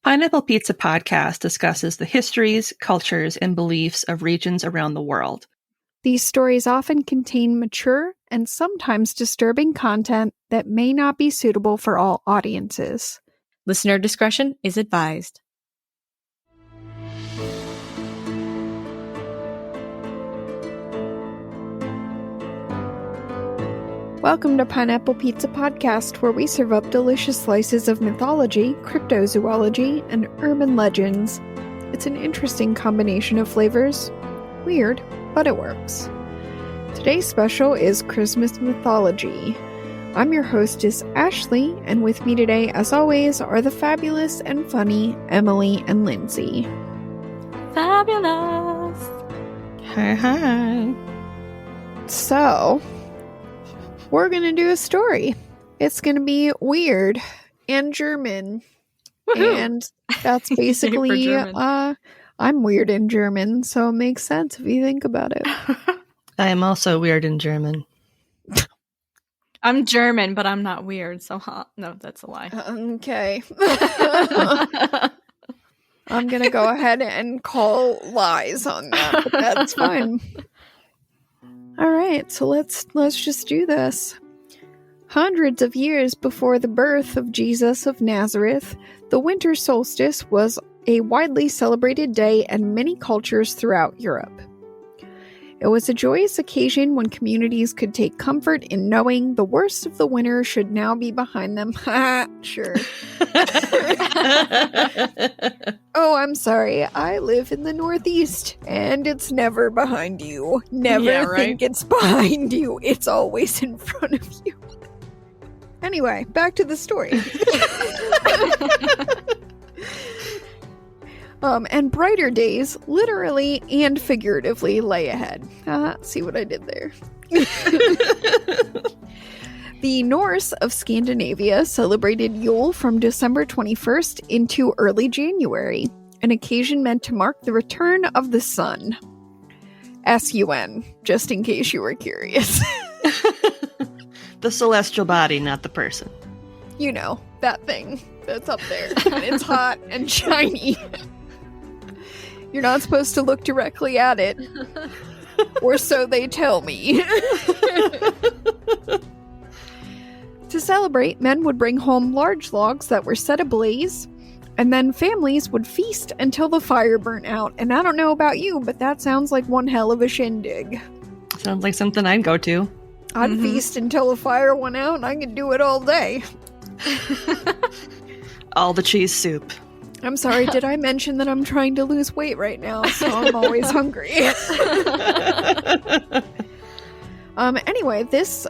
Pineapple Pizza Podcast discusses the histories, cultures, and beliefs of regions around the world. These stories often contain mature and sometimes disturbing content that may not be suitable for all audiences. Listener discretion is advised. Welcome to Pineapple Pizza Podcast, where we serve up delicious slices of mythology, cryptozoology, and urban legends. It's an interesting combination of flavors. Weird, but it works. Today's special is Christmas mythology. I'm your hostess, Ashley, and with me today, as always, are the fabulous and funny Emily and Lindsay. Fabulous! Hi. So, we're going to do a story. It's going to be weird and German. Woohoo! And that's basically, I'm weird in German, so it makes sense if you think about it. I am also weird in German. I'm German, but I'm not weird, so no, that's a lie. Okay. I'm going to go ahead and call lies on that, but that's fine. All right, so let's just do this. Hundreds of years before the birth of Jesus of Nazareth, the winter solstice was a widely celebrated day in many cultures throughout Europe. It was a joyous occasion when communities could take comfort in knowing the worst of the winter should now be behind them. Sure. Oh, I'm sorry. I live in the Northeast, and it's never behind you. Never think it's behind you. It's always in front of you. Anyway, back to the story. And brighter days, literally and figuratively, lay ahead. See what I did there. The Norse of Scandinavia celebrated Yule from December 21st into early January, an occasion meant to mark the return of the sun. S-U-N, just in case you were curious. The celestial body, not the person. You know, that thing that's up there, and it's hot and shiny. You're not supposed to look directly at it, or so they tell me. To celebrate, men would bring home large logs that were set ablaze, and then families would feast until the fire burnt out. And I don't know about you, but that sounds like one hell of a shindig. Sounds like something I'd go to. I'd feast until the fire went out, and I could do it all day. All the cheese soup. I'm sorry, did I mention that I'm trying to lose weight right now, so I'm always hungry. Anyway, this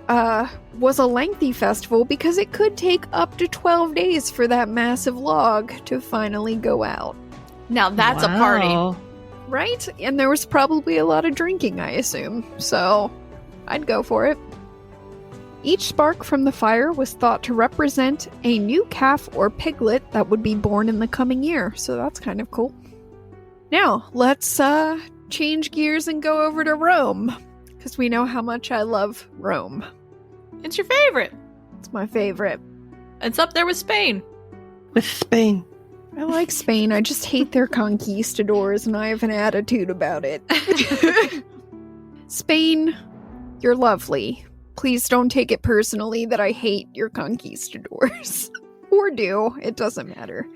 was a lengthy festival because it could take up to 12 days for that massive log to finally go out. Now that's a party. Right? And there was probably a lot of drinking, I assume, so I'd go for it. Each spark from the fire was thought to represent a new calf or piglet that would be born in the coming year, so that's kind of cool. Now, let's change gears and go over to Rome, because we know how much I love Rome. It's your favorite. It's my favorite. It's up there with Spain. With Spain. I like Spain, I just hate their conquistadors, and I have an attitude about it. Spain, you're lovely. Please don't take it personally that I hate your conquistadors. Or do. It doesn't matter.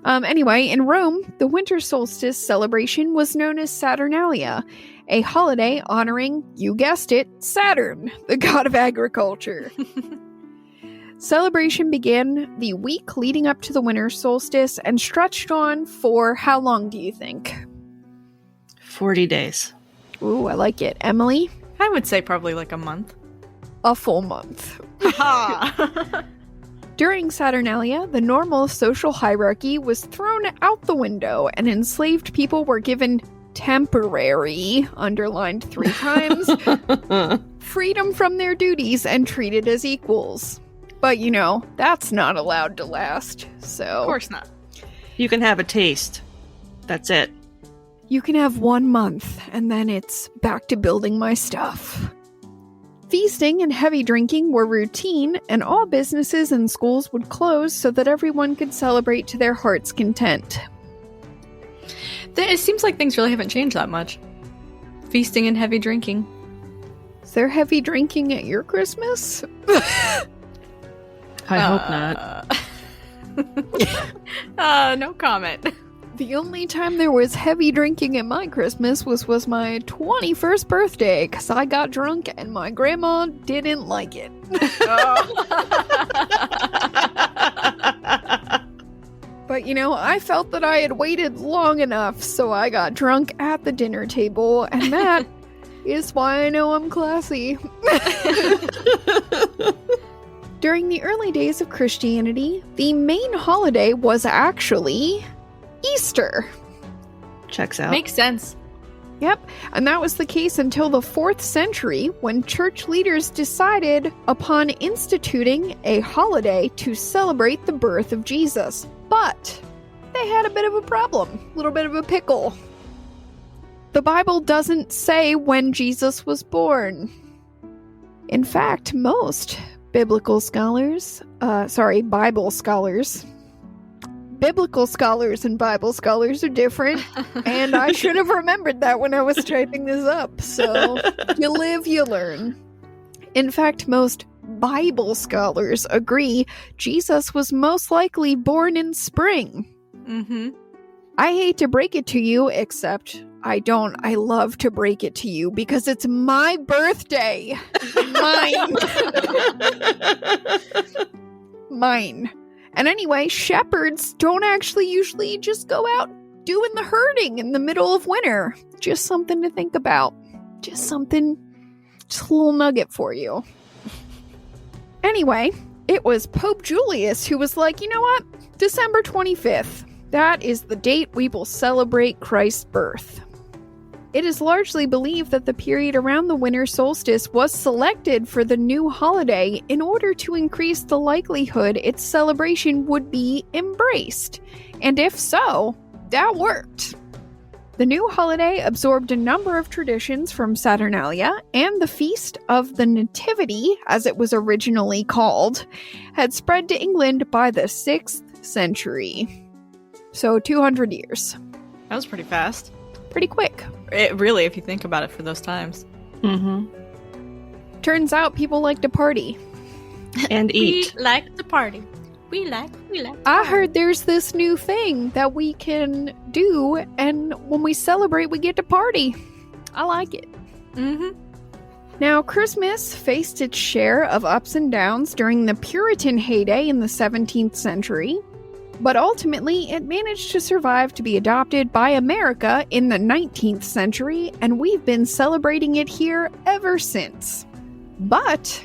Anyway, in Rome, the winter solstice celebration was known as Saturnalia, a holiday honoring, you guessed it, Saturn, the god of agriculture. Celebration began the week leading up to the winter solstice and stretched on for how long do you think? 40 days. Ooh, I like it. Emily? I would say probably like a month. A full month. Ha! During Saturnalia, the normal social hierarchy was thrown out the window, and enslaved people were given temporary, underlined 3 times, freedom from their duties and treated as equals. But, you know, that's not allowed to last, so... Of course not. You can have a taste. That's it. You can have 1 month, and then it's back to building my stuff. Feasting and heavy drinking were routine, and all businesses and schools would close so that everyone could celebrate to their heart's content. It seems like things really haven't changed that much. Feasting and heavy drinking. Is there heavy drinking at your Christmas? I hope not. No comment. The only time there was heavy drinking at my Christmas was my 21st birthday, because I got drunk and my grandma didn't like it. But, I felt that I had waited long enough, so I got drunk at the dinner table, and that is why I know I'm classy. During the early days of Christianity, the main holiday was actually Easter. Checks out. Makes sense. Yep, and that was the case until the 4th century, when church leaders decided upon instituting a holiday to celebrate the birth of Jesus. But they had a bit of a problem, a little bit of a pickle. The Bible doesn't say when Jesus was born. In fact, most Bible scholars and Bible scholars are different, and I should have remembered that when I was typing this up, so you live, you learn. In fact, most Bible scholars agree Jesus was most likely born in spring. Mm-hmm. I hate to break it to you, except I don't. I love to break it to you because it's my birthday. Mine. Mine. And anyway, shepherds don't actually usually just go out doing the herding in the middle of winter. Just something to think about. Just a little nugget for you. Anyway, it was Pope Julius who was like, you know what? December 25th. That is the date we will celebrate Christ's birth. It is largely believed that the period around the winter solstice was selected for the new holiday in order to increase the likelihood its celebration would be embraced. And if so, that worked. The new holiday absorbed a number of traditions from Saturnalia, and the Feast of the Nativity, as it was originally called, had spread to England by the 6th century. So 200 years. That was pretty fast. Pretty quick. It really, if you think about it for those times. Mm-hmm. Turns out people like to party. And eat. We like to party. We like I heard there's this new thing that we can do, and when we celebrate, we get to party. I like it. Mm-hmm. Now, Christmas faced its share of ups and downs during the Puritan heyday in the 17th century, but ultimately it managed to survive to be adopted by America in the 19th century, and we've been celebrating it here ever since. But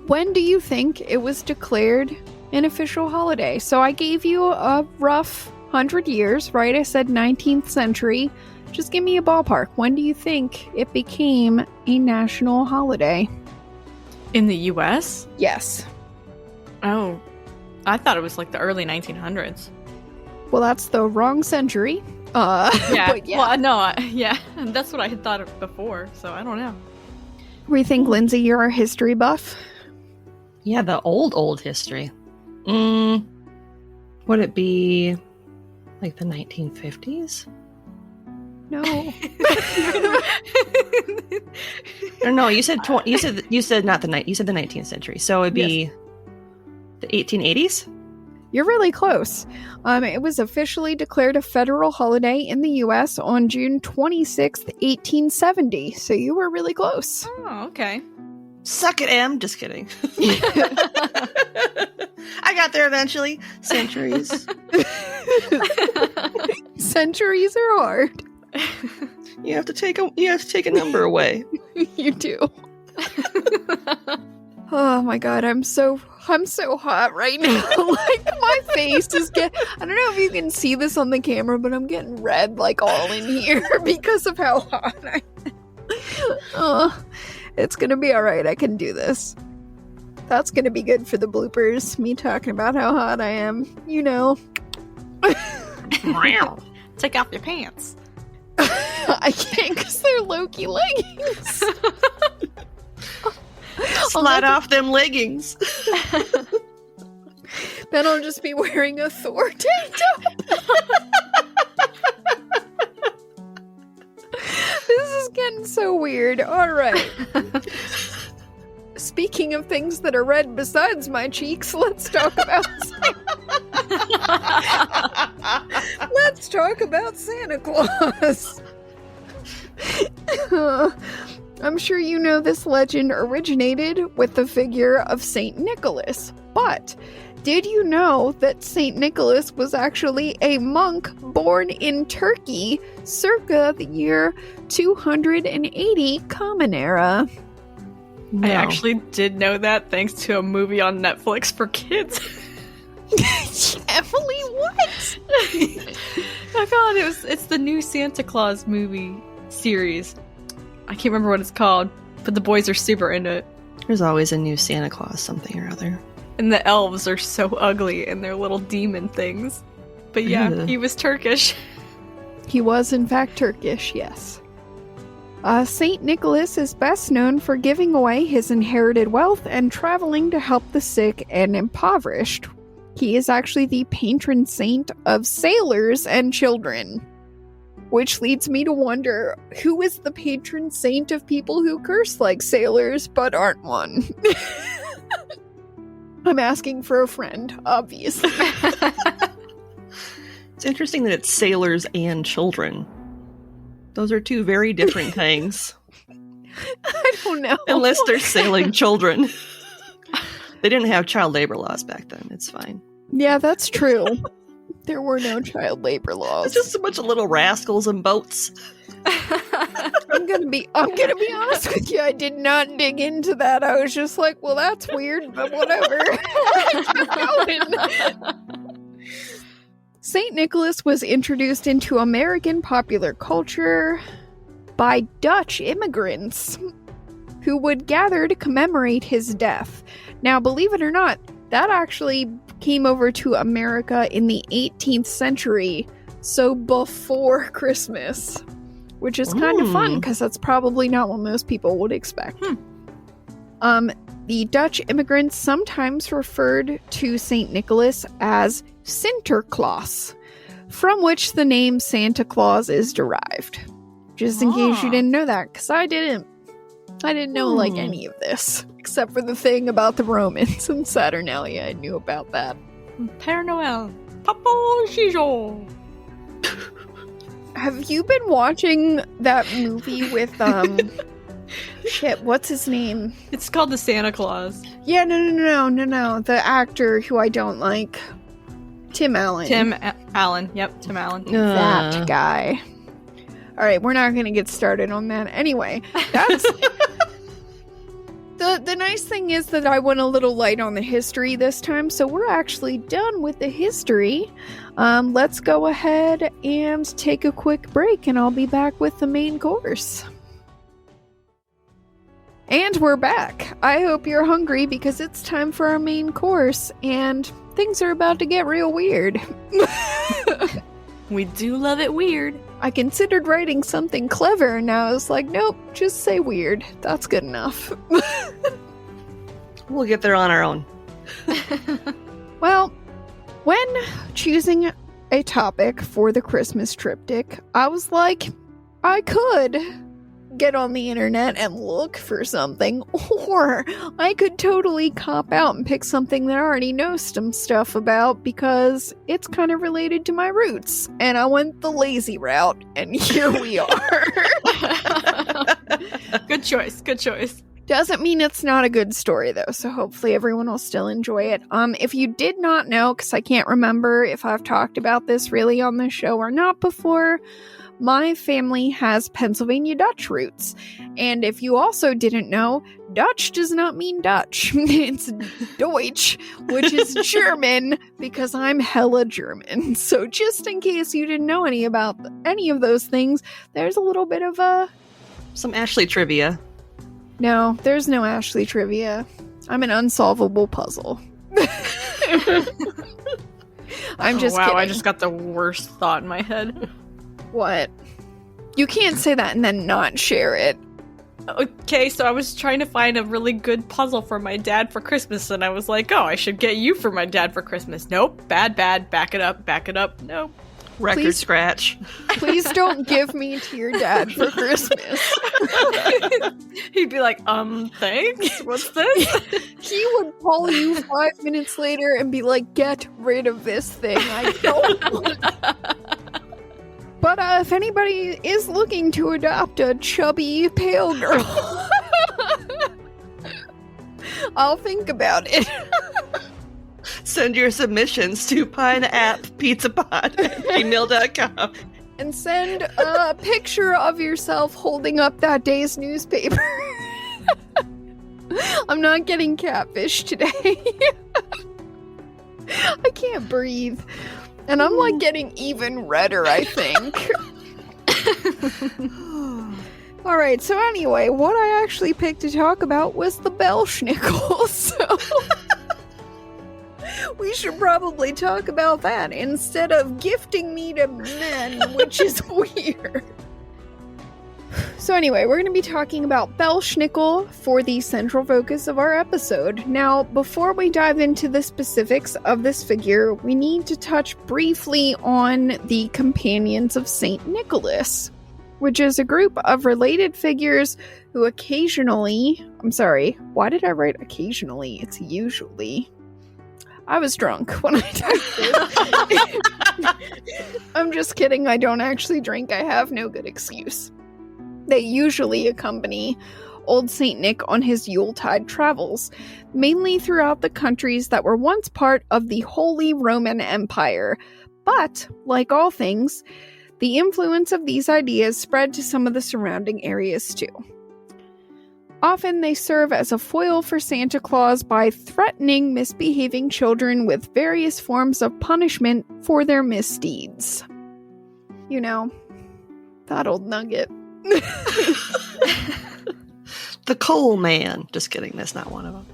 when do you think it was declared an official holiday? So I gave you a rough 100 years, right? I said 19th century. Just give me a ballpark. When do you think it became a national holiday? In the U.S.? Yes. Oh, I thought it was like the early 1900s. Well, that's the wrong century. Yeah. But yeah. Well, no, yeah. That's what I had thought of before, so I don't know. We think, Lindsay, you're a history buff? Yeah, the old history. Would it be like the 1950s? No. Or no, you said you said not the you said the 19th century. So it'd be the 1880s? You're really close. It was officially declared a federal holiday in the U.S. on June 26th, 1870. So you were really close. Oh, okay. Suck it, Em. Just kidding. I got there eventually. Centuries. Centuries are hard. You have to take a number away. You do. Oh my god, I'm so hot right now. Like my face is I don't know if you can see this on the camera, but I'm getting red like all in here because of how hot I am. It's gonna be alright, I can do this. That's gonna be good for the bloopers, me talking about how hot I am, you know. Take off your pants. I can't because they're Loki leggings. Slide off them leggings. Then I'll just be wearing a Thor tank top. This is getting so weird. All right. Speaking of things that are red besides my cheeks, let's talk about let's talk about Santa Claus. I'm sure you know this legend originated with the figure of Saint Nicholas, but did you know that Saint Nicholas was actually a monk born in Turkey circa the year 280 Common Era? No. I actually did know that thanks to a movie on Netflix for kids. Emily, what? I found it's the new Santa Claus movie series. I can't remember what it's called, but the boys are super into it. There's always a new Santa Claus something or other. And the elves are so ugly in their little demon things. But yeah, Ugh. he was Turkish. He was, in fact, Turkish, yes. Saint Nicholas is best known for giving away his inherited wealth and traveling to help the sick and impoverished. He is actually the patron saint of sailors and children. Which leads me to wonder, who is the patron saint of people who curse like sailors but aren't one? I'm asking for a friend, obviously. It's interesting that it's sailors and children. Those are two very different things. I don't know. Unless they're sailing children. They didn't have child labor laws back then. It's fine. Yeah, that's true. There were no child labor laws. It's just a bunch of little rascals and boats. I'm gonna be honest with you. I did not dig into that. I was just like, well, that's weird, but whatever. Keep going. Saint Nicholas was introduced into American popular culture by Dutch immigrants who would gather to commemorate his death. Now, believe it or not, that actually came over to America in the 18th century, so before Christmas, which is kind of fun because that's probably not what most people would expect. The Dutch immigrants sometimes referred to Saint Nicholas as Sinterklaas, from which the name Santa Claus is derived. Just in case you didn't know that, because I didn't know like any of this, except for the thing about the Romans and Saturnalia. I knew about that. Père Noël. Papa Gijo. Have you been watching that movie with shit, what's his name? It's called the Santa Claus. Yeah, no. The actor who I don't like. Tim Allen. Tim Allen. Yep, Tim Allen. That guy. All right, we're not going to get started on that. Anyway, that's the nice thing is that I went a little light on the history this time, so we're actually done with the history. Let's go ahead and take a quick break, and I'll be back with the main course. And we're back. I hope you're hungry because it's time for our main course, and things are about to get real weird. We do love it weird. I considered writing something clever, and I was like, nope, just say weird. That's good enough. We'll get there on our own. Well, when choosing a topic for the Christmas triptych, I was like, I could get on the internet and look for something, or I could totally cop out and pick something that I already know some stuff about because it's kind of related to my roots, and I went the lazy route, and here we are. Good choice. Doesn't mean it's not a good story, though, so hopefully everyone will still enjoy it. If you did not know, because I can't remember if I've talked about this really on the show or not before, my family has Pennsylvania Dutch roots. And if you also didn't know, Dutch does not mean Dutch. It's Deutsch, which is German, because I'm hella German. So just in case you didn't know any of those things, there's a little bit of some Ashley trivia. No, there's no Ashley trivia. I'm an unsolvable puzzle. I'm just kidding. I just got the worst thought in my head. What? You can't say that and then not share it. Okay, so I was trying to find a really good puzzle for my dad for Christmas, and I was like, oh, I should get you for my dad for Christmas. Nope. Bad. Back it up. Nope. Record scratch. Please don't give me to your dad for Christmas. He'd be like, thanks? What's this? He would call you 5 minutes later and be like, get rid of this thing. I don't want it. But if anybody is looking to adopt a chubby, pale girl, I'll think about it. Send your submissions to pineappizzapod@gmail.com. And send a picture of yourself holding up that day's newspaper. I'm not getting catfish today. I can't breathe. And I'm like getting even redder, I think. Alright, so anyway, what I actually picked to talk about was the Belsnickel, so we should probably talk about that instead of gifting me to men, which is weird. So anyway, we're going to be talking about Belsnickel for the central focus of our episode. Now, before we dive into the specifics of this figure, we need to touch briefly on the Companions of St. Nicholas, which is a group of related figures who occasionally... I'm sorry, why did I write occasionally? It's usually... I was drunk when I typed this. I'm just kidding, I don't actually drink. I have no good excuse. They usually accompany Old Saint Nick on his Yuletide travels, mainly throughout the countries that were once part of the Holy Roman Empire. But, like all things, the influence of these ideas spread to some of the surrounding areas too. Often they serve as a foil for Santa Claus by threatening misbehaving children with various forms of punishment for their misdeeds. You know, that old nugget. The Coal Man. Just kidding, that's not one of them.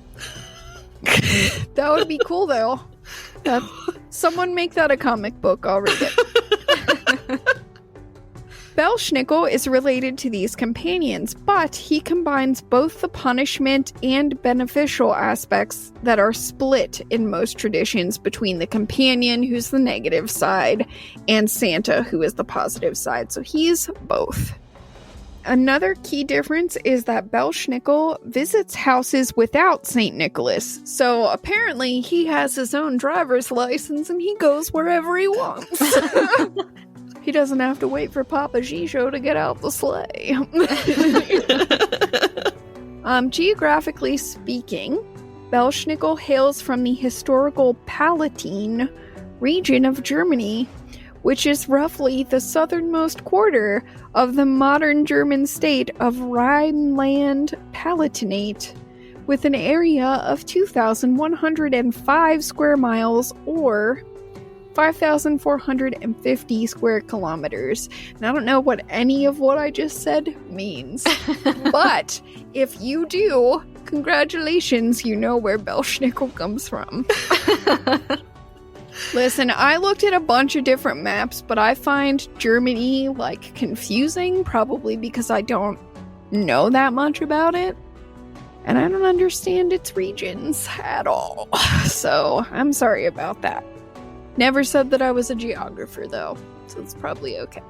That would be cool, though. Someone make that a comic book, I'll read it. Belsnickel is related to these companions, but he combines both the punishment and beneficial aspects that are split in most traditions between the companion, who's the negative side, and Santa, who is the positive side. So he's both. Another key difference is that Belsnickel visits houses without St. Nicholas. So apparently he has his own driver's license and he goes wherever he wants. He doesn't have to wait for Papa Gijo to get out the sleigh. Geographically speaking, Belsnickel hails from the historical Palatine region of Germany, which is roughly the southernmost quarter of the modern German state of Rhineland-Palatinate, with an area of 2,105 square miles or 5,450 square kilometers. And I don't know what any of what I just said means. But if you do, congratulations, you know where Belsnickel comes from. Listen, I looked at a bunch of different maps, but I find Germany, confusing, probably because I don't know that much about it. And I don't understand its regions at all. So, I'm sorry about that. Never said that I was a geographer, though, so it's probably okay.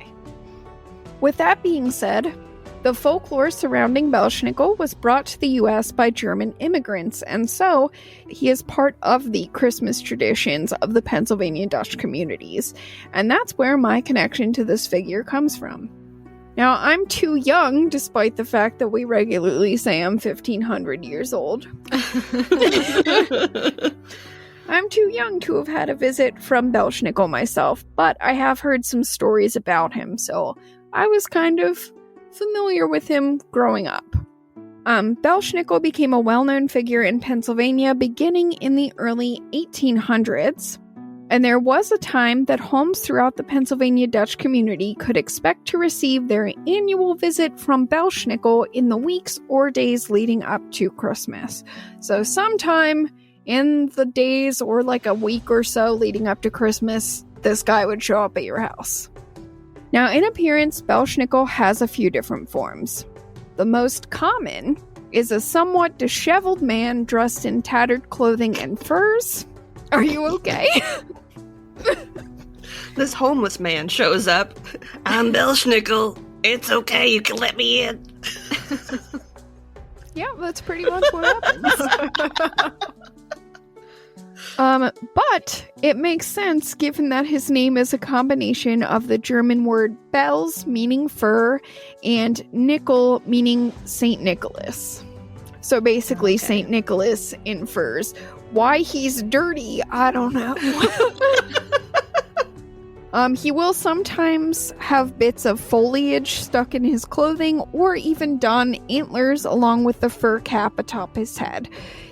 With that being said, the folklore surrounding Belsnickel was brought to the U.S. by German immigrants, and so he is part of the Christmas traditions of the Pennsylvania Dutch communities, and that's where my connection to this figure comes from. Now, I'm too young, despite the fact that we regularly say I'm 1,500 years old. I'm too young to have had a visit from Belsnickel myself, but I have heard some stories about him, so I was kind of familiar with him growing up. Belsnickel became a well-known figure in Pennsylvania beginning in the early 1800s, and there was a time that homes throughout the Pennsylvania Dutch community could expect to receive their annual visit from Belsnickel in the weeks or days leading up to Christmas. So sometime in the days or a week or so leading up to Christmas, this guy would show up at your house. Now, in appearance, Belsnickel has a few different forms. The most common is a somewhat disheveled man dressed in tattered clothing and furs. Are you okay? This homeless man shows up. I'm Belsnickel. It's okay, you can let me in. Yeah, that's pretty much what happens. But it makes sense given that his name is a combination of the German word Bels, meaning fur, and Nickel, meaning Saint Nicholas. So basically, okay. Saint Nicholas in furs. Why he's dirty, I don't know. He will sometimes have bits of foliage stuck in his clothing or even don antlers along with the fur cap atop his head.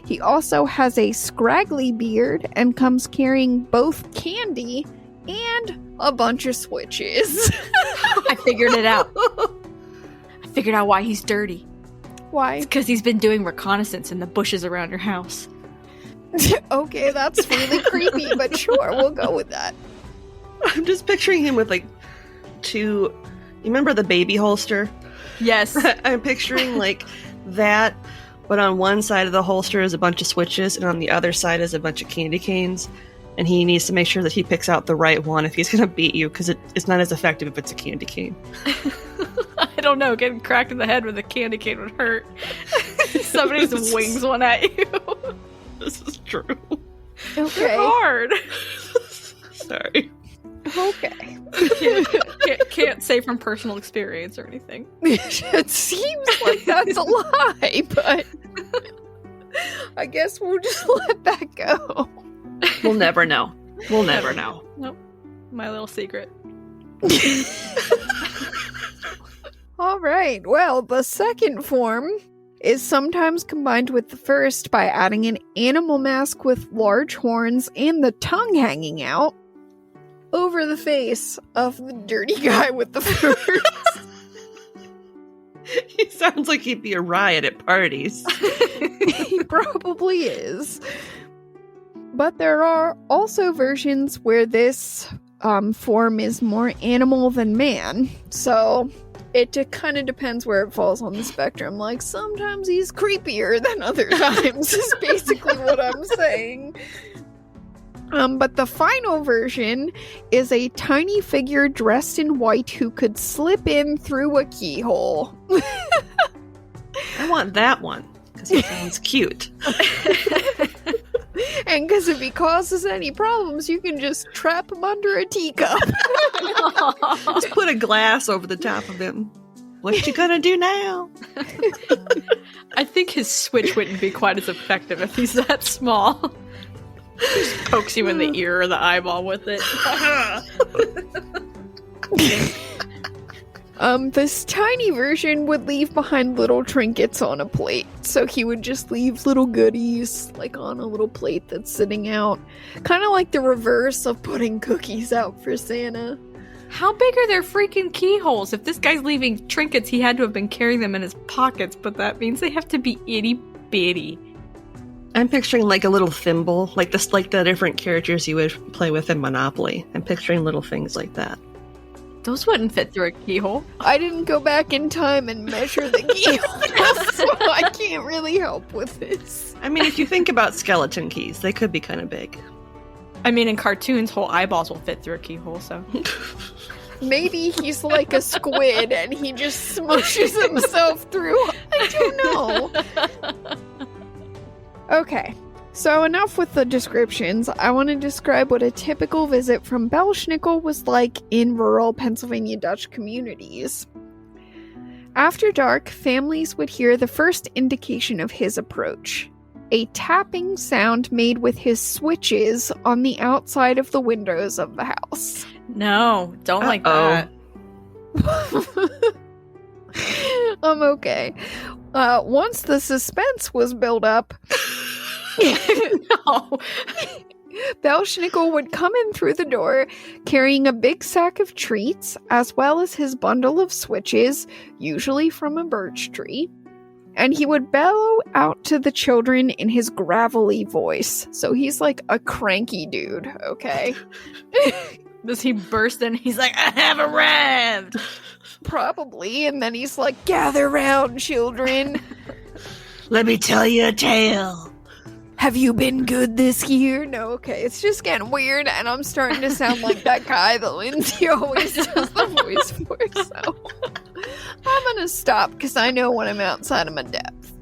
He also has a scraggly beard and comes carrying both candy and a bunch of switches. I figured it out. I figured out why he's dirty. Why? It's because he's been doing reconnaissance in the bushes around your house. Okay, that's really creepy, but sure, we'll go with that. I'm just picturing him with like two. You remember the baby holster? Yes. I'm picturing like that, but on one side of the holster is a bunch of switches, and on the other side is a bunch of candy canes. And he needs to make sure that he picks out the right one if he's going to beat you, because it's not as effective if it's a candy cane. I don't know. Getting cracked in the head with a candy cane would hurt. Somebody just wings one at you. This is true. Okay. They're hard. Sorry. Okay. Can't say from personal experience or anything. It seems like that's a lie, but I guess we'll just let that go. We'll never know. We'll never know. Nope. My little secret. All right. Well, the second form is sometimes combined with the first by adding an animal mask with large horns and the tongue hanging out over the face of the dirty guy with the furs. He sounds like he'd be a riot at parties. He probably is. But there are also versions where this form is more animal than man. So it kind of depends where it falls on the spectrum. Like, sometimes he's creepier than other times, is basically what I'm saying. But the final version is a tiny figure dressed in white who could slip in through a keyhole. I want that one, because he sounds cute. And because if he causes any problems, you can just trap him under a teacup. Just put a glass over the top of him. What you gonna do now? I think his switch wouldn't be quite as effective if he's that small. Just pokes you in the ear or the eyeball with it. This tiny version would leave behind little trinkets on a plate. So he would just leave little goodies, like on a little plate that's sitting out. Kind of like the reverse of putting cookies out for Santa. How big are their freaking keyholes? If this guy's leaving trinkets, he had to have been carrying them in his pockets, but that means they have to be itty bitty. I'm picturing like a little thimble, like the different characters you would play with in Monopoly. I'm picturing little things like that. Those wouldn't fit through a keyhole. I didn't go back in time and measure the keyhole, so I can't really help with this. I mean, if you think about skeleton keys, they could be kind of big. I mean, in cartoons, whole eyeballs will fit through a keyhole, so... Maybe he's like a squid and he just smushes himself through. I don't know. Okay, so enough with the descriptions. I want to describe what a typical visit from Belsnickel was like in rural Pennsylvania Dutch communities. After dark, families would hear the first indication of his approach. A tapping sound made with his switches on the outside of the windows of the house. No, don't like that. Okay. Once the suspense was built up, No. Belsnickel would come in through the door carrying a big sack of treats as well as his bundle of switches, usually from a birch tree. And he would bellow out to the children in his gravelly voice. So he's like a cranky dude, okay? Does he burst in? He's like, I have arrived! Probably. And then he's like, gather round, children. Let me tell you a tale. Have you been good this year? No, okay. It's just getting weird, and I'm starting to sound like that guy that Lindsay always does the voice for, so I'm gonna stop, because I know when I'm outside of my depth.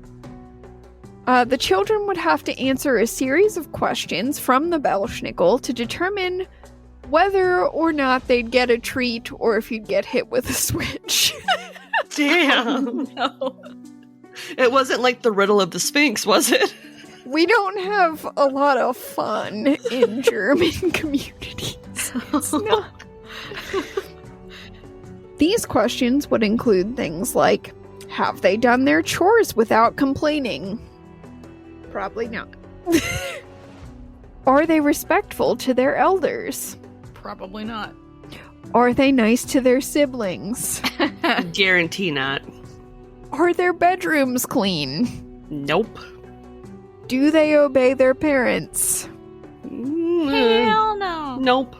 The children would have to answer a series of questions from the Belsnickel to determine whether or not they'd get a treat, or if you'd get hit with a switch. Damn. No. It wasn't like the riddle of the Sphinx, was it? We don't have a lot of fun in German communities. It's not. These questions would include things like, have they done their chores without complaining? Probably not. Are they respectful to their elders? Probably not. Are they nice to their siblings? Guarantee not. Are their bedrooms clean? Nope. Do they obey their parents? Hell no. Nope.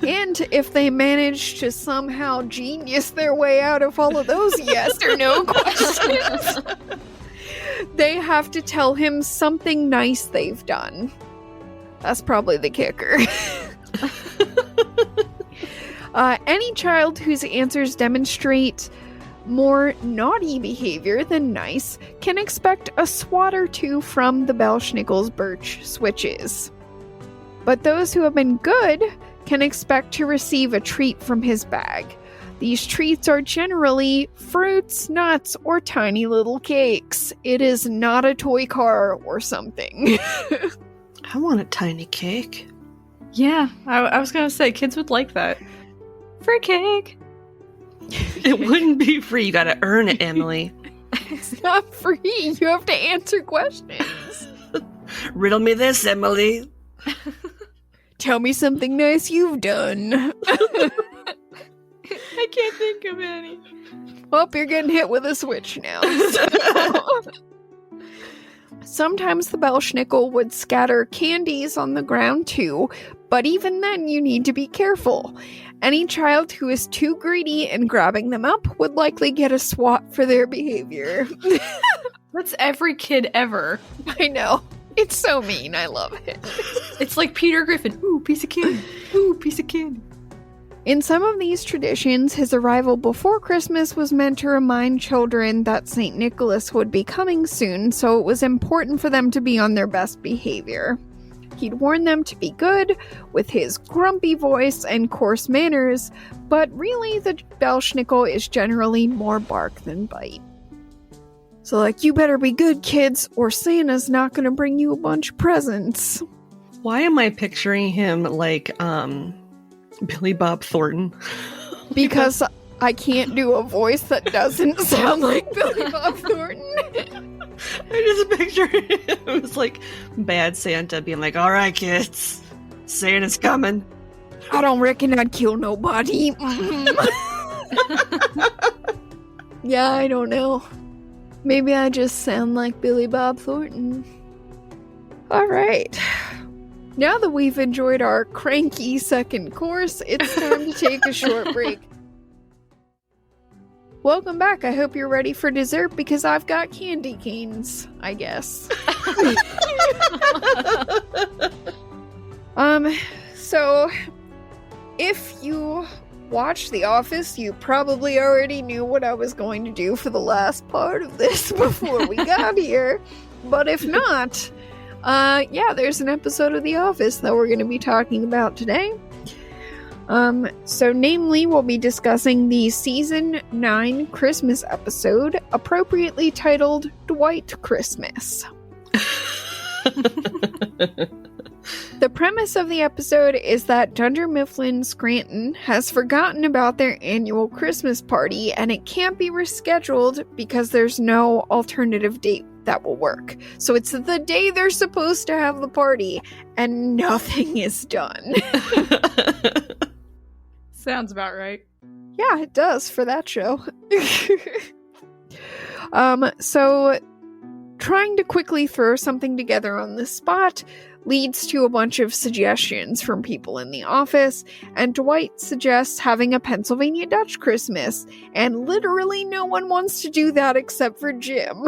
And if they manage to somehow genius their way out of all of those yes or no questions, they have to tell him something nice they've done. That's probably the kicker. Any child whose answers demonstrate more naughty behavior than nice can expect a swat or two from the Belsnickel's birch switches. But those who have been good can expect to receive a treat from his bag. These treats are generally fruits, nuts, or tiny little cakes. It is not a toy car or something. I want a tiny cake. Yeah, I was gonna say, kids would like that. Free cake! It wouldn't be free. You gotta earn it, Emily. It's not free. You have to answer questions. Riddle me this, Emily. Tell me something nice you've done. I can't think of any. Well, you're getting hit with a switch now. Sometimes the Belsnickel would scatter candies on the ground too, but even then you need to be careful. Any child who is too greedy in grabbing them up would likely get a swat for their behavior. That's every kid ever. I know. It's so mean. I love it. It's like Peter Griffin. Ooh, piece of candy. Ooh, piece of candy. In some of these traditions, his arrival before Christmas was meant to remind children that St. Nicholas would be coming soon, so it was important for them to be on their best behavior. He'd warn them to be good with his grumpy voice and coarse manners, but really the Belsnickel is generally more bark than bite. So like, you better be good, kids, or Santa's not gonna bring you a bunch of presents. Why am I picturing him like, Billy Bob Thornton? Because I can't do a voice that doesn't sound like Billy Bob Thornton. I just picture him as like bad Santa being like, all right, kids, Santa's coming. I don't reckon I'd kill nobody. Yeah, I don't know. Maybe I just sound like Billy Bob Thornton. Alright. Now that we've enjoyed our cranky second course, it's time to take a short break. Welcome back. I hope you're ready for dessert because I've got candy canes, I guess. So if you watched The Office, you probably already knew what I was going to do for the last part of this before we got here. But if not, there's an episode of The Office that we're going to be talking about today. So namely, we'll be discussing the Season 9 Christmas episode, appropriately titled Dwight Christmas. The premise of the episode is that Dunder Mifflin Scranton has forgotten about their annual Christmas party, and it can't be rescheduled because there's no alternative date that will work. So it's the day they're supposed to have the party, and nothing is done. Sounds about right. Yeah, it does for that show. So trying to quickly throw something together on the spot leads to a bunch of suggestions from people in the office, and Dwight suggests having a Pennsylvania Dutch Christmas, and literally no one wants to do that except for Jim.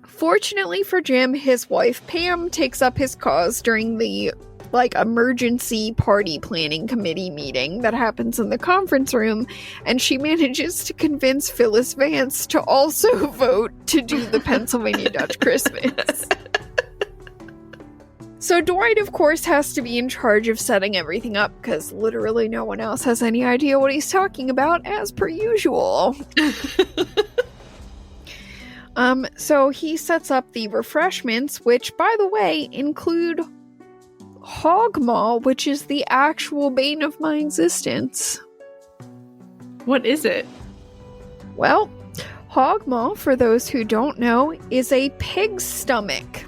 Fortunately for Jim, his wife Pam takes up his cause during the emergency party planning committee meeting that happens in the conference room, and she manages to convince Phyllis Vance to also vote to do the Pennsylvania Dutch Christmas. So Dwight, of course, has to be in charge of setting everything up, because literally no one else has any idea what he's talking about, as per usual. So he sets up the refreshments, which, by the way, include hog maw, which is the actual bane of my existence. What is it? Well, hog maw, for those who don't know, is a pig's stomach.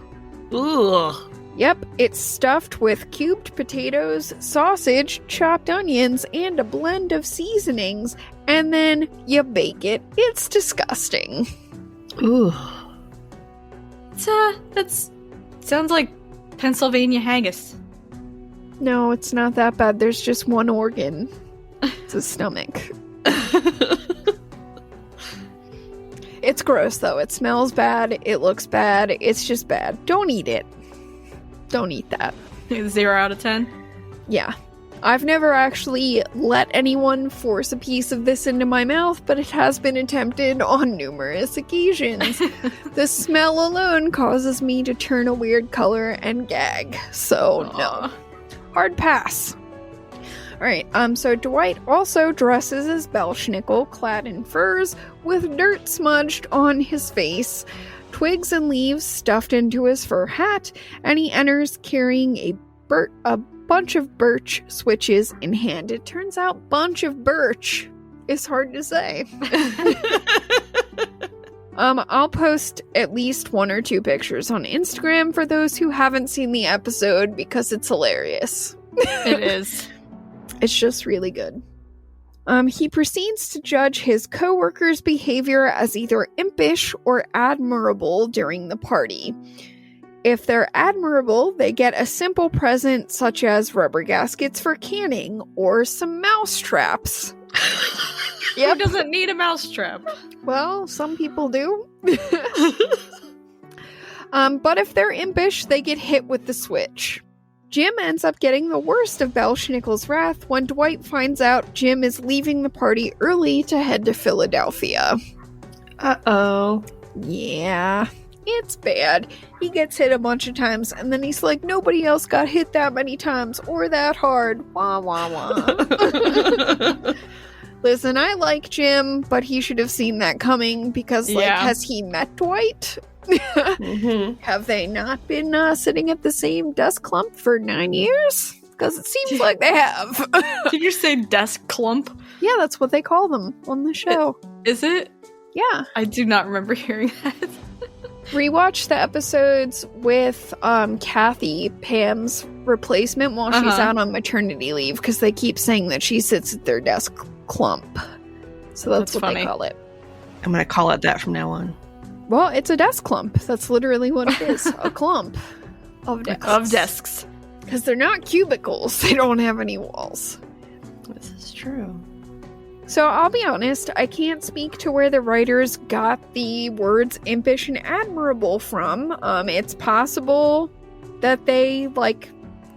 Ugh. Yep, it's stuffed with cubed potatoes, sausage, chopped onions, and a blend of seasonings, and then you bake it. It's disgusting. Ooh. That's sounds like Pennsylvania haggis. No, it's not that bad. There's just one organ. It's a stomach. It's gross, though. It smells bad. It looks bad. It's just bad. Don't eat it. Don't eat that. 0 out of 10? Yeah. I've never actually let anyone force a piece of this into my mouth, but it has been attempted on numerous occasions. The smell alone causes me to turn a weird color and gag. So, no. Hard pass. Alright, so Dwight also dresses as Belsnickel, clad in furs, with dirt smudged on his face, twigs and leaves stuffed into his fur hat, and he enters carrying a bunch of birch switches in hand. It turns out bunch of birch is hard to say. I'll post at least 1 or 2 pictures on Instagram for those who haven't seen the episode, because it's hilarious. It is. It's just really good. He proceeds to judge his co-workers' behavior as either impish or admirable during the party. If they're admirable, they get a simple present such as rubber gaskets for canning or some mouse traps. Who doesn't need a mousetrap? Well, some people do. But if they're impish, they get hit with the switch. Jim ends up getting the worst of Belsnickel's wrath when Dwight finds out Jim is leaving the party early to head to Philadelphia. Uh-oh. Yeah, it's bad. He gets hit a bunch of times, and then he's like, nobody else got hit that many times or that hard. Wah, wah, wah. Listen, I like Jim, but he should have seen that coming, because, has he met Dwight? Mm-hmm. Have they not been sitting at the same desk clump for 9 years? Because it seems like they have. Did you say desk clump? Yeah, that's what they call them on the show. Is it? Yeah. I do not remember hearing that. Rewatch the episodes with Kathy, Pam's replacement, while she's out on maternity leave, because they keep saying that she sits at their desk clump. So that's what funny. They call it. I'm going to call it that from now on. Well, it's a desk clump. That's literally what it is. A clump of desks. Of desks. Because they're not cubicles. They don't have any walls. This is true. So I'll be honest, I can't speak to where the writers got the words impish and admirable from. It's possible that they,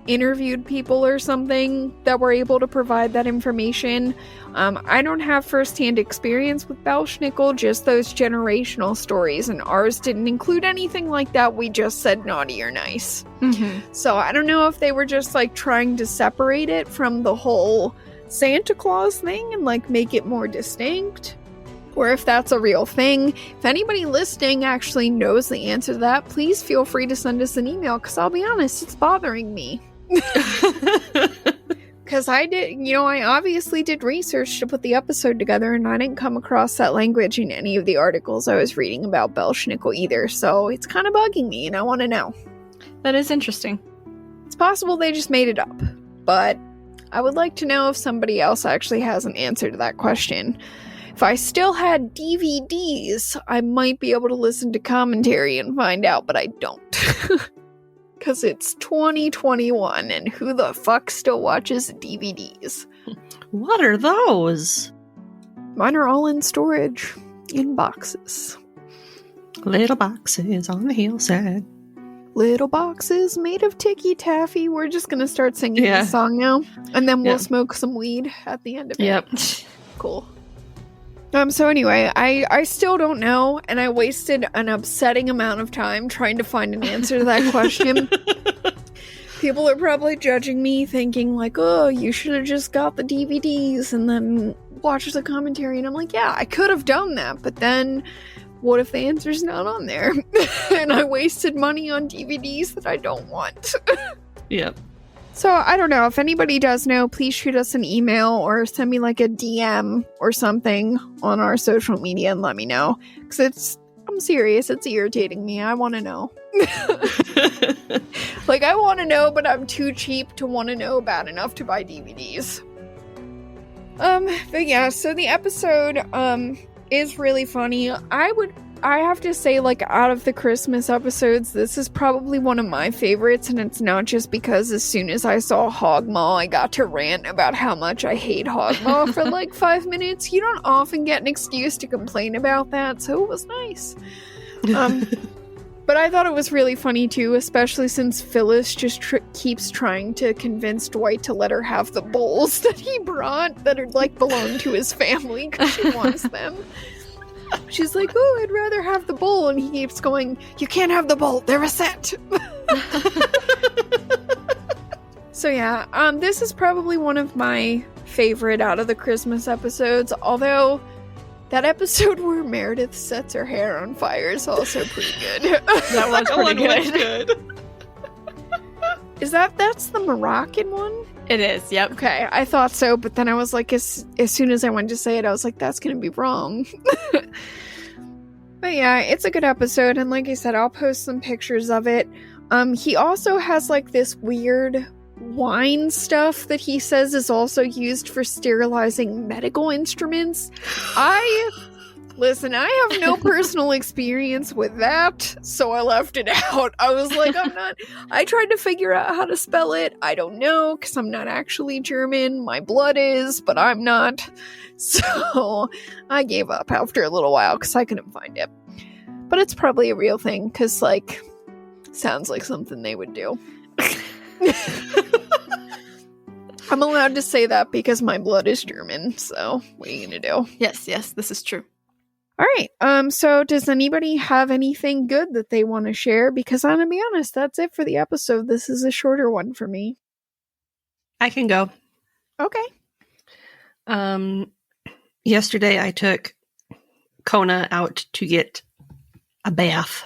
interviewed people or something that were able to provide that information. I don't have firsthand experience with Belsnickel, just those generational stories, and ours didn't include anything like that. We just said naughty or nice. Mm-hmm. So I don't know if they were just trying to separate it from the whole Santa Claus thing and make it more distinct, or if that's a real thing. If anybody listening actually knows the answer to that, please feel free to send us an email, because I'll be honest, it's bothering me. Because I obviously did research to put the episode together, and I didn't come across that language in any of the articles I was reading about Belsnickel either, so it's kind of bugging me, and I want to know. That is interesting. It's possible they just made it up, but I would like to know if somebody else actually has an answer to that question. If I still had DVDs, I might be able to listen to commentary and find out, but I don't. Because it's 2021, and who the fuck still watches DVDs? What are those? Mine are all in storage, in boxes. Little boxes on the hillside. Little boxes made of ticky taffy. We're just gonna start singing the song now, and then we'll smoke some weed at the end of it. Yep. Cool. So anyway, I still don't know, and I wasted an upsetting amount of time trying to find an answer to that question. People are probably judging me, thinking like, oh, you should have just got the DVDs and then watched the commentary. And I'm like, yeah, I could have done that, but then what if the answer's not on there? And I wasted money on DVDs that I don't want. Yep. So, I don't know. If anybody does know, please shoot us an email or send me like a DM or something on our social media and let me know. Because I'm serious, it's irritating me. I want to know. Like, I want to know, but I'm too cheap to want to know bad enough to buy DVDs. But yeah, so the episode, is really funny. I have to say, like, out of the Christmas episodes, this is probably one of my favorites, and it's not just because as soon as I saw Hogmaw, I got to rant about how much I hate Hogmaw for like 5 minutes. You don't often get an excuse to complain about that, so it was nice. But I thought it was really funny too, especially since Phyllis just keeps trying to convince Dwight to let her have the bowls that he brought that are like belong to his family because she wants them. She's like, oh, I'd rather have the bowl. And he keeps going, you can't have the bowl. They're a set. So yeah, this is probably one of my favorite out of the Christmas episodes. Although that episode where Meredith sets her hair on fire is also pretty good. That was pretty good. That's the Moroccan one? It is, yep. Okay, I thought so, but then I was like, as soon as I went to say it, I was like, that's gonna be wrong. But yeah, it's a good episode, and like I said, I'll post some pictures of it. He also has like this weird wine stuff that he says is also used for sterilizing medical instruments. Listen, I have no personal experience with that, so I left it out. I was like, I tried to figure out how to spell it. I don't know, because I'm not actually German. My blood is, but I'm not. So I gave up after a little while, because I couldn't find it. But it's probably a real thing, because, like, sounds like something they would do. I'm allowed to say that because my blood is German, so what are you gonna do? Yes, this is true. Alright, so does anybody have anything good that they want to share? Because I'm gonna be honest, that's it for the episode. This is a shorter one for me. I can go. Okay. Yesterday I took Kona out to get a bath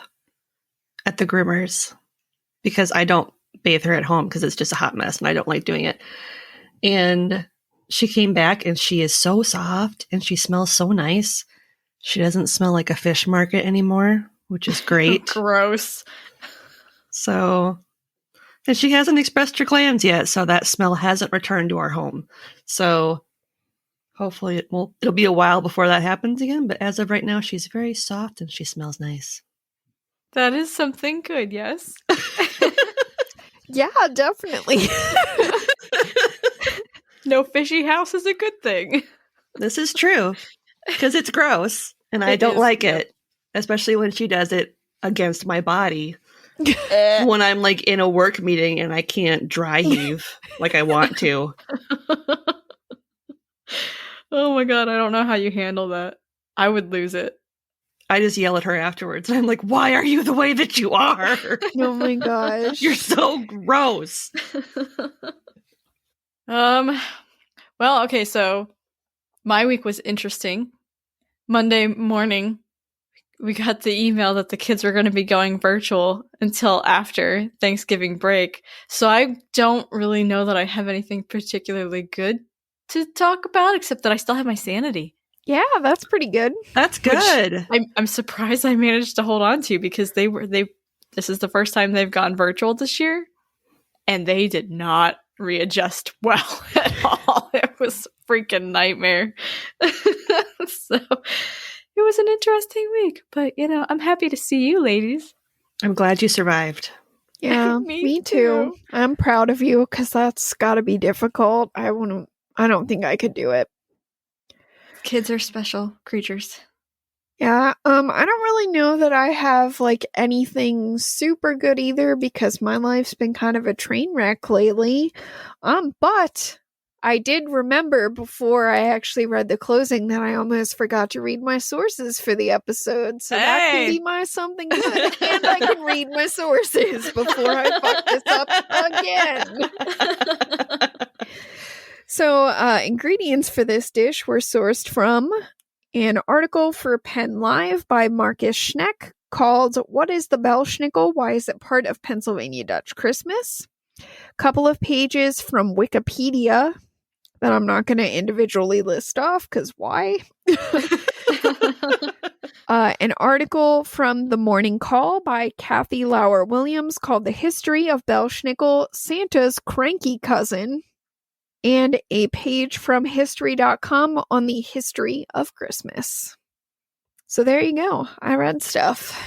at the groomers because I don't bathe her at home because it's just a hot mess and I don't like doing it. And she came back and she is so soft and she smells so nice. She doesn't smell like a fish market anymore, which is great. Gross. So, and she hasn't expressed her glands yet, so that smell hasn't returned to our home. So, hopefully it'll be a while before that happens again, but as of right now, she's very soft and she smells nice. That is something good, yes. Yeah, definitely. No fishy house is a good thing. This is true. Because it's gross, and I don't like it. Especially when she does it against my body. When I'm, like, in a work meeting and I can't dry heave like I want to. Oh my god, I don't know how you handle that. I would lose it. I just yell at her afterwards, and I'm like, why are you the way that you are? Oh my gosh. You're so gross. Well, okay, so my week was interesting. Monday morning, we got the email that the kids were going to be going virtual until after Thanksgiving break. So I don't really know that I have anything particularly good to talk about, except that I still have my sanity. Yeah, that's pretty good. That's good. I'm surprised I managed to hold on to, because this is the first time they've gone virtual this year, and they did not readjust well at all. It was a freaking nightmare. So it was an interesting week, but I'm happy to see you ladies. I'm glad you survived. Yeah, me too. I'm proud of you because that's got to be difficult. I don't think I could do it. Kids are special creatures. Yeah, I don't really know that I have anything super good either because my life's been kind of a train wreck lately. But I did remember before I actually read the closing that I almost forgot to read my sources for the episode. So that can be my something good. And I can read my sources before I fuck this up again. So, ingredients for this dish were sourced from an article for Penn Live by Marcus Schneck called What is the Belsnickel? Why is it part of Pennsylvania Dutch Christmas? Couple of pages from Wikipedia that I'm not going to individually list off because why? An article from The Morning Call by Kathy Lauer Williams called The History of Belsnickel, Santa's Cranky Cousin, and a page from history.com on the history of Christmas. So there you go. I read stuff.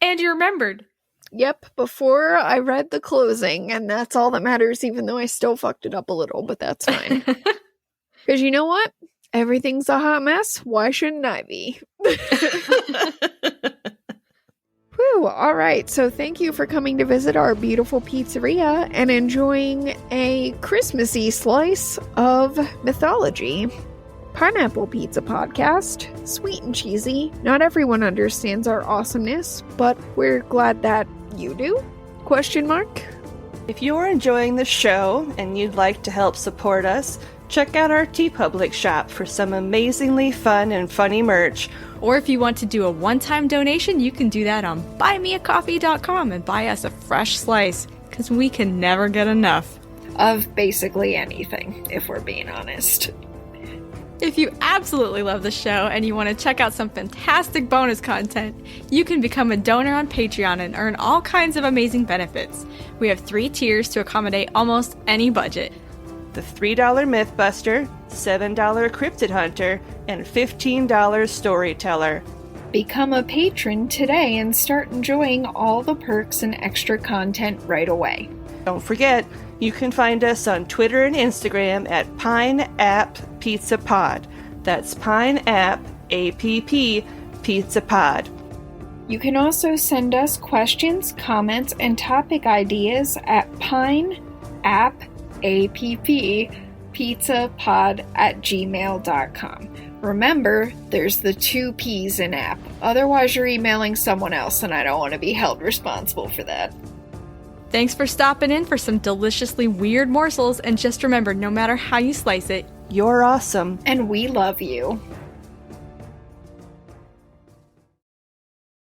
And you remembered. Yep, before I read the closing, and that's all that matters, even though I still fucked it up a little, but that's fine. Because you know what? Everything's a hot mess. Why shouldn't I be? Whew, all right. So thank you for coming to visit our beautiful pizzeria and enjoying a Christmassy slice of mythology. Pineapple Pizza Podcast. Sweet and cheesy. Not everyone understands our awesomeness, but we're glad that you do? ? If you're enjoying the show and you'd like to help support us, check out our TeePublic shop for some amazingly fun and funny merch. Or if you want to do a one-time donation, you can do that on buymeacoffee.com and buy us a fresh slice, because we can never get enough. Of basically anything, if we're being honest. If you absolutely love the show and you want to check out some fantastic bonus content, you can become a donor on Patreon and earn all kinds of amazing benefits. We have 3 tiers to accommodate almost any budget. The $3 Mythbuster, $7 Cryptid Hunter, and $15 Storyteller. Become a patron today and start enjoying all the perks and extra content right away. Don't forget, you can find us on Twitter and Instagram at PineApp That's PineApp, A-P-P, Pizza Pod. You can also send us questions, comments, and topic ideas at pineapp@gmail.com. Remember, there's the 2 P's in app. Otherwise, you're emailing someone else, and I don't want to be held responsible for that. Thanks for stopping in for some deliciously weird morsels, and just remember, no matter how you slice it, you're awesome. And we love you.